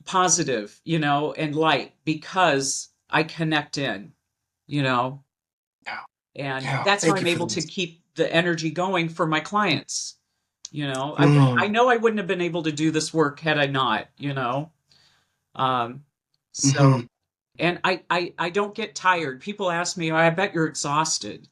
positive, and light because I connect in, you know, Yeah. and Yeah. that's how Thank you I'm for able to this. keep the energy going for my clients. I Mm. know I wouldn't have been able to do this work had I not. Um, so, Hmm. and I don't get tired. People ask me, I bet you're exhausted.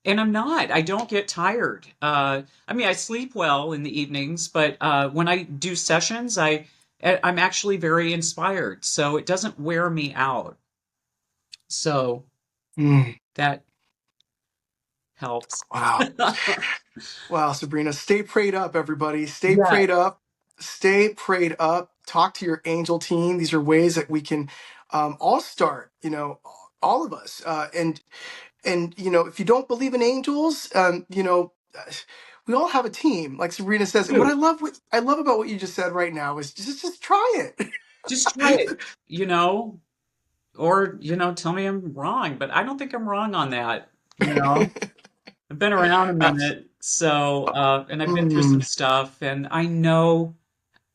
And I'm not. I don't get tired. I mean, I sleep well in the evenings, but when I do sessions, I'm actually very inspired. So it doesn't wear me out. So Mm. that helps. Wow. Wow, Sabrina, stay prayed up, everybody. Stay Yeah, prayed up. Stay prayed up. Talk to your angel team. These are ways that we can all start, all of us. And if you don't believe in angels, we all have a team, like Sabrina says. And do. what I love about what you just said right now is just try it. Just try it, you know, or, tell me I'm wrong, but I don't think I'm wrong on that. I've been around a Abs- minute, so, and I've been through some mm, stuff, and I know,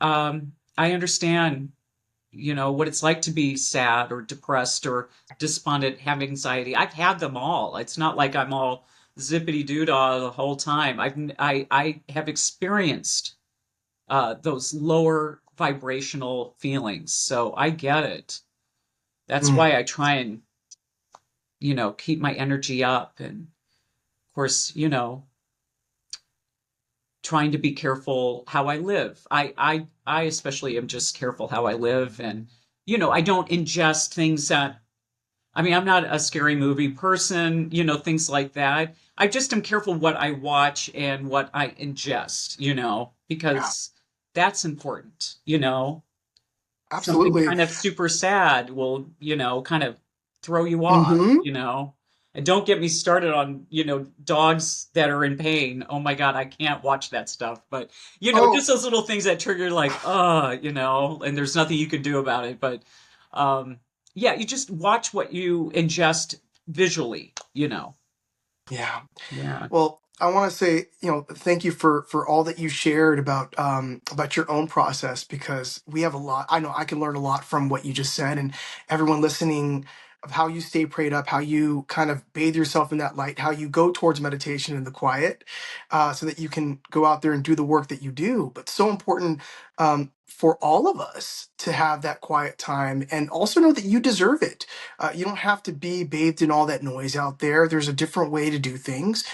I understand, what it's like to be sad or depressed or despondent, have anxiety. I've had them all. It's not like I'm all zippity doo-dah the whole time. I have experienced those lower vibrational feelings, so I get it. That's mm, why I try and, keep my energy up, and of course, trying to be careful how I live. I especially am just careful how I live, and I don't ingest things that. I mean, I'm not a scary movie person, things like that. I just am careful what I watch and what I ingest, yeah, because that's important. Something absolutely. kind of super sad will, kind of throw you Hmm. off. And don't get me started on, dogs that are in pain. Oh my God, I can't watch that stuff. But, Oh, just those little things that trigger like, and there's nothing you can do about it. But um, yeah, you just watch what you ingest visually. yeah. Yeah. Well, I want to say, thank you for all that you shared about your own process, because we have a lot. I know I can learn a lot from what you just said, and everyone listening, of how you stay prayed up, how you kind of bathe yourself in that light, how you go towards meditation in the quiet, so that you can go out there and do the work that you do. But so important, for all of us to have that quiet time, and also know that you deserve it. You don't have to be bathed in all that noise out there. There's a different way to do things.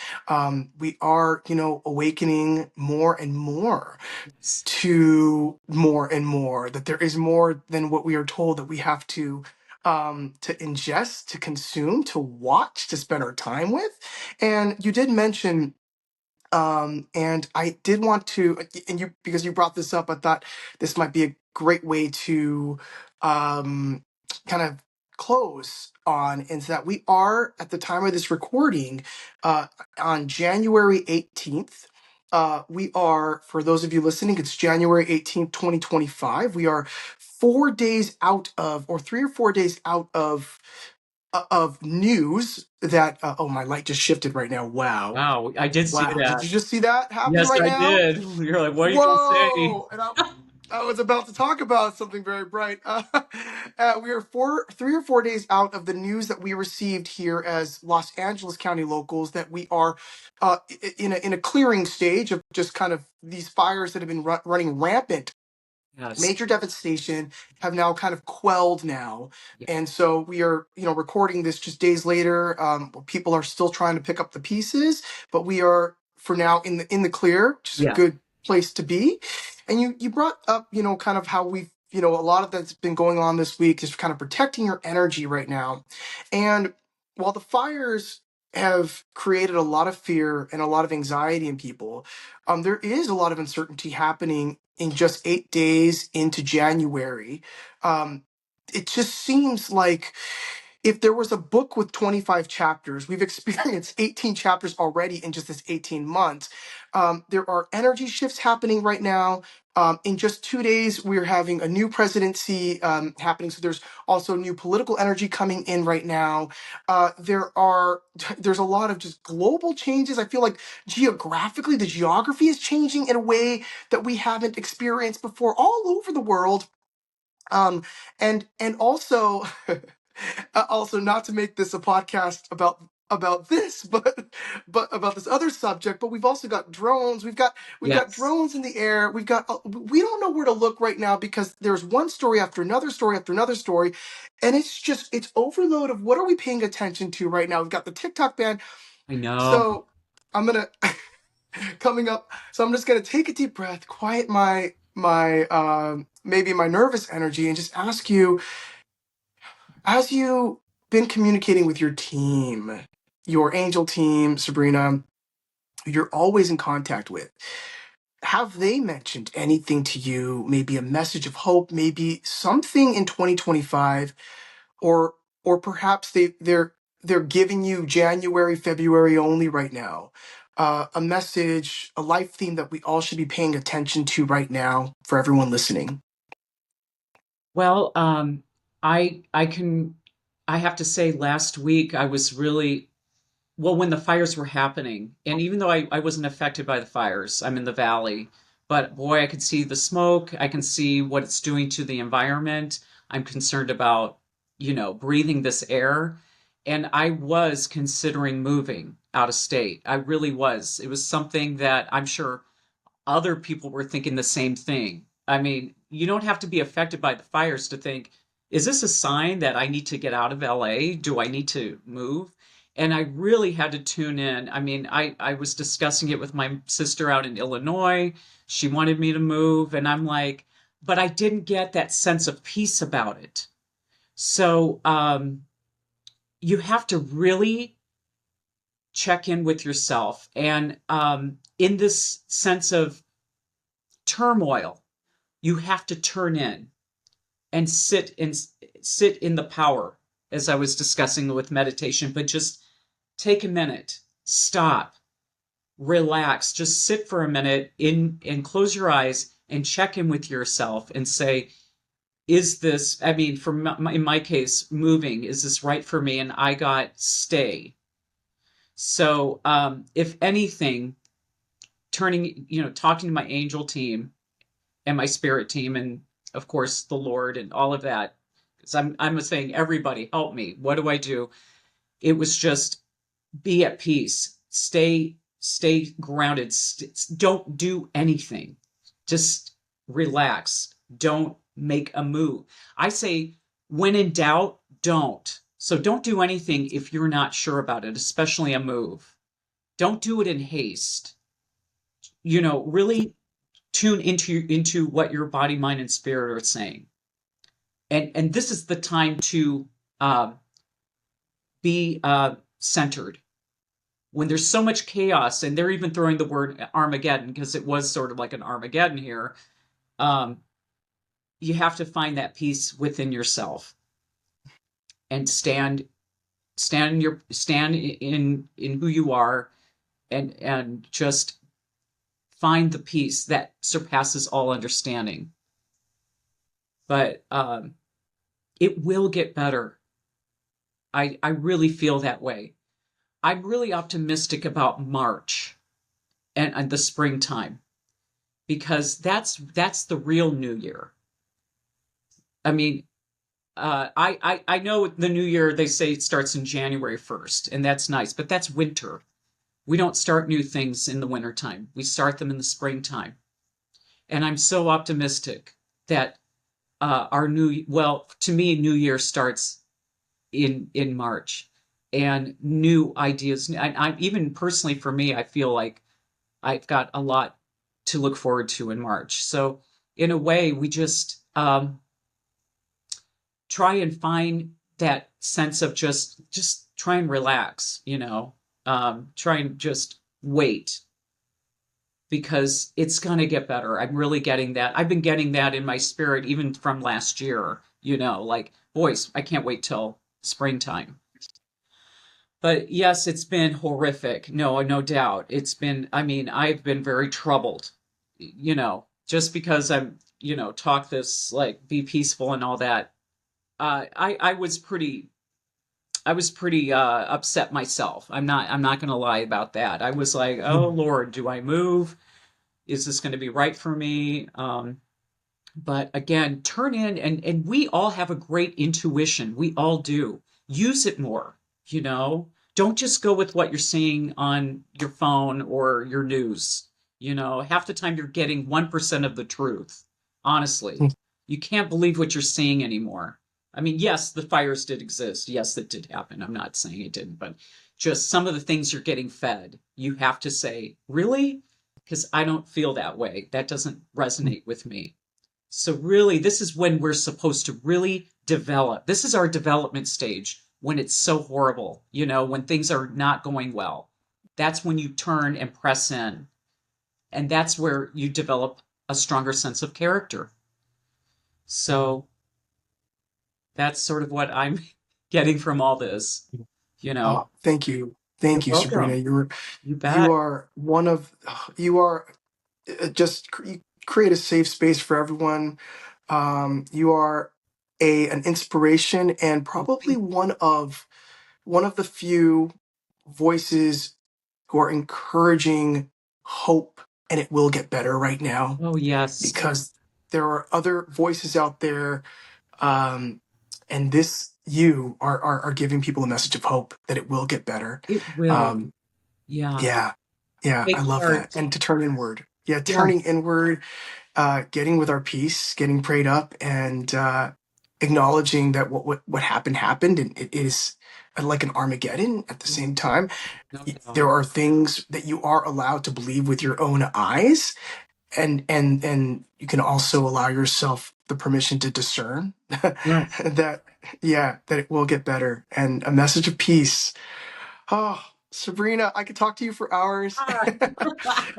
We are, awakening more and more Yes. to more and more, that there is more than what we are told that we have to ingest, to consume, to watch, to spend our time with. And you did mention, and I did want to, and you, because you brought this up, I thought this might be a great way to um, kind of close on, is that we are, at the time of this recording, uh, on January 18th. We are, for those of you listening, it's January 18th, 2025. We are 4 days out of, or 3 or 4 days out of news that, oh, my light just shifted right now. Wow. Wow, I did see Wow, did that. you just see that happen Yes, right I now? did. You're like, what are you gonna say? Whoa! And I was about to talk about something very bright. We are 3 or 4 days out of the news that we received here as Los Angeles County locals, that we are in a clearing stage of just kind of these fires that have been running rampant. Yes. Major devastation have now kind of quelled now. Yeah. And so we are, recording this just days later. People are still trying to pick up the pieces, but we are, for now, in the clear, which is a Yeah. good place to be. And you brought up, kind of how we've, a lot of that's been going on this week is kind of protecting your energy right now. And while the fires have created a lot of fear and a lot of anxiety in people, there is a lot of uncertainty happening in just 8 days into January. Um, it just seems like if there was a book with 25 chapters, we've experienced 18 chapters already in just this 18 months. There are energy shifts happening right now. In just 2 days, we're having a new presidency happening. So there's also new political energy coming in right now. There's a lot of just global changes. I feel like geographically, the geography is changing in a way that we haven't experienced before all over the world. And also also not to make this a podcast about this, but about this other subject. But we've also got drones. We've got Yes, drones in the air. We don't know where to look right now because there's one story after another story after another story, and it's overload of what are we paying attention to right now. We've got the TikTok ban. I know. So I'm gonna coming up. So I'm just gonna take a deep breath, quiet my maybe my nervous energy, and just ask you, as you been communicating with your team, your angel team, Sabrina, you're always in contact with, have they mentioned anything to you? Maybe a message of hope, maybe something in 2025, or perhaps they're giving you January, February only right now. A message, a life theme that we all should be paying attention to right now for everyone listening. Well, I have to say last week I was really, well, when the fires were happening, and even though I wasn't affected by the fires, I'm in the valley, but boy, I could see the smoke. I can see what it's doing to the environment. I'm concerned about, breathing this air. And I was considering moving out of state. I really was. It was something that I'm sure other people were thinking the same thing. I mean, you don't have to be affected by the fires to think, is this a sign that I need to get out of LA? Do I need to move? And I really had to tune in. I mean, I was discussing it with my sister out in Illinois. She wanted me to move, and I'm like, but I didn't get that sense of peace about it. So you have to really check in with yourself. And in this sense of turmoil, you have to turn in and sit in the power, as I was discussing with meditation. But just take a minute, stop, relax, just sit for a minute in and close your eyes and check in with yourself and say, is this, I mean, in my case, moving, is this right for me? And I got stay. So if anything, talking to my angel team and my spirit team, and of course the Lord and all of that, because I'm saying, everybody help me. What do I do? It was just be at peace, stay grounded, don't do anything, just relax, don't make a move. I say, when in doubt, don't. So don't do anything if you're not sure about it, especially a move. Don't do it in haste. Really tune into what your body, mind, and spirit are saying. And this is the time to be centered. When there's so much chaos, and they're even throwing the word Armageddon, because it was sort of like an Armageddon here, you have to find that peace within yourself and stand in who you are, and just find the peace that surpasses all understanding. But it will get better. I really feel that way. I'm really optimistic about March and the springtime, because that's the real new year. I mean, I know the new year, they say it starts in January 1st, and that's nice, but that's winter. We don't start new things in the wintertime. We start them in the springtime. And I'm so optimistic that to me, New Year starts in March, and new ideas. And I even personally, for me, I feel like I've got a lot to look forward to in March. So in a way, we just try and find that sense of just try and relax, try and just wait because it's going to get better. I'm really getting that. I've been getting that in my spirit even from last year, like, boys, I can't wait till springtime. But yes, it's been horrific. No doubt. I mean, I've been very troubled, just because talk this like be peaceful and all that. I was pretty upset myself. I'm not going to lie about that. I was like, oh Lord, do I move? Is this going to be right for me? But again, turn in and we all have a great intuition. We all do. Use it more, you know. Don't just go with what you're seeing on your phone or your news. Half the time you're getting 1% of the truth. Honestly, you can't believe what you're seeing anymore. I mean, yes, the fires did exist. Yes, it did happen. I'm not saying it didn't, but just some of the things you're getting fed, you have to say, really? Because I don't feel that way. That doesn't resonate with me. So really, this is when we're supposed to really develop. This is our development stage when it's so horrible, when things are not going well. That's when you turn and press in. And that's where you develop a stronger sense of character. So that's sort of what I'm getting from all this, you know. Oh, thank you. You're Thank you, Sabrina. welcome. You You bet. are one of, you are you create a safe space for everyone. You are an inspiration and probably one of the few voices who are encouraging hope and it will get better right now, Oh, yes, because there are other voices out there, um, and this you are giving people a message of hope that it will get better. it will. Um, Yeah. yeah, yeah, I Take love that. heart. And to turn inward, yeah, turning Yes. inward, getting with our peace, getting prayed up, and acknowledging that what happened happened, and it is like an Armageddon at the same time. No There doubt. are things that you are allowed to believe with your own eyes, and you can also allow yourself the permission to discern Yes. that, yeah, that it will get better, and a message of peace. Oh, Sabrina, I could talk to you for hours. Me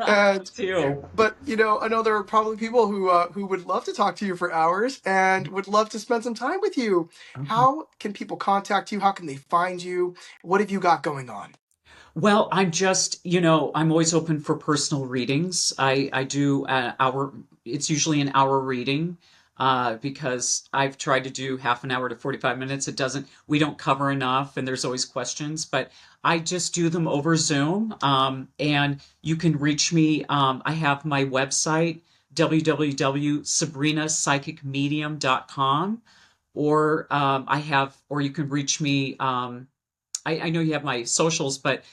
And too. but I know there are probably people who would love to talk to you for hours and would love to spend some time with you. Okay. How can people contact you? How can they find you? What have you got going on? Well, I'm always open for personal readings. I do it's usually an hour reading, because I've tried to do half an hour to 45 minutes. We don't cover enough and there's always questions, but I just do them over Zoom. And you can reach me. I have my website, www.sabrinapsychicmedium.com, or you can reach me. I know you have my socials, but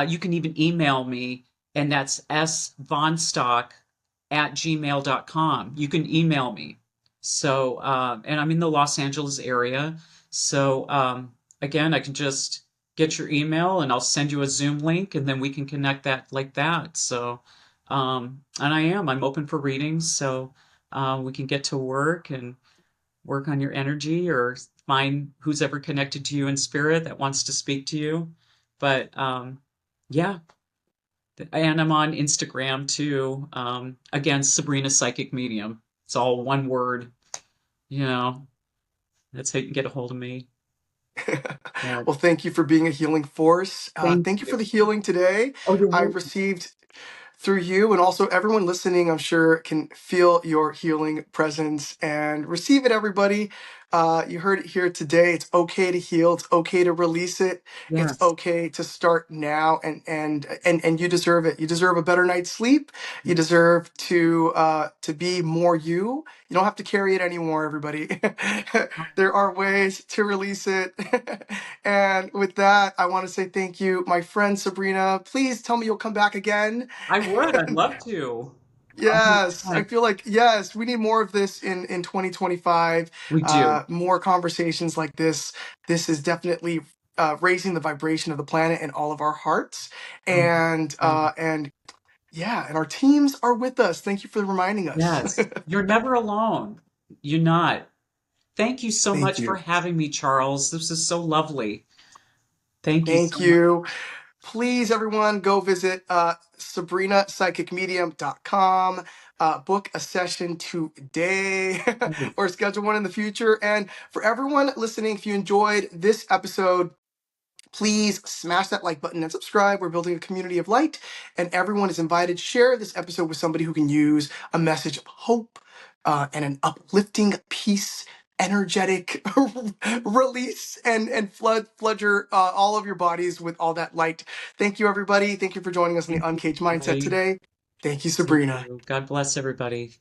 you can even email me, and that's svonstock@gmail.com. You can email me. So, and I'm in the Los Angeles area. So, again, I can just get your email and I'll send you a Zoom link and then we can connect that like that. So, and I'm open for readings. So, we can get to work and work on your energy or find who's ever connected to you in spirit that wants to speak to you. But yeah, and I'm on Instagram too. Again, Sabrina Psychic Medium. It's all one word, you know. That's how you can get a hold of me. But Well, thank you for being a healing force. thank Thank you for you. the healing today. Oh, you're I've welcome. received through you, and also everyone listening, I'm sure, can feel your healing presence and receive it, everybody. You heard it here today. It's okay to heal. It's okay to release it. It's Yes. okay to start now, and you deserve it. You deserve a better night's sleep. You deserve to be more you. You don't have to carry it anymore, everybody. There are ways to release it. And with that, I want to say thank you, my friend Sabrina. Please tell me you'll come back again. I would. I'd love to. Yes, I 100%. feel like, yes, we need more of this in 2025. We do. More conversations like this. This is definitely raising the vibration of the planet in all of our hearts, Oh, and yeah. and Yeah, and our teams are with us. Thank you for reminding us. Yes. You're never alone. You're not. Thank you so Thank much for you. having me, Charles. This is so lovely. Thank you Thank so much. you. Please, everyone, go visit sabrinapsychicmedium.com. Book a session today or schedule one in the future. And for everyone listening, if you enjoyed this episode, please smash that like button and subscribe. We're building a community of light, and everyone is invited. Share this episode with somebody who can use a message of hope and an uplifting peace, energetic release, and flood your all of your bodies with all that light. Thank you, everybody. Thank you for joining us on Thank the you, Uncaged Mindset everybody. today. Thank you, Thank Sabrina. you. God bless everybody.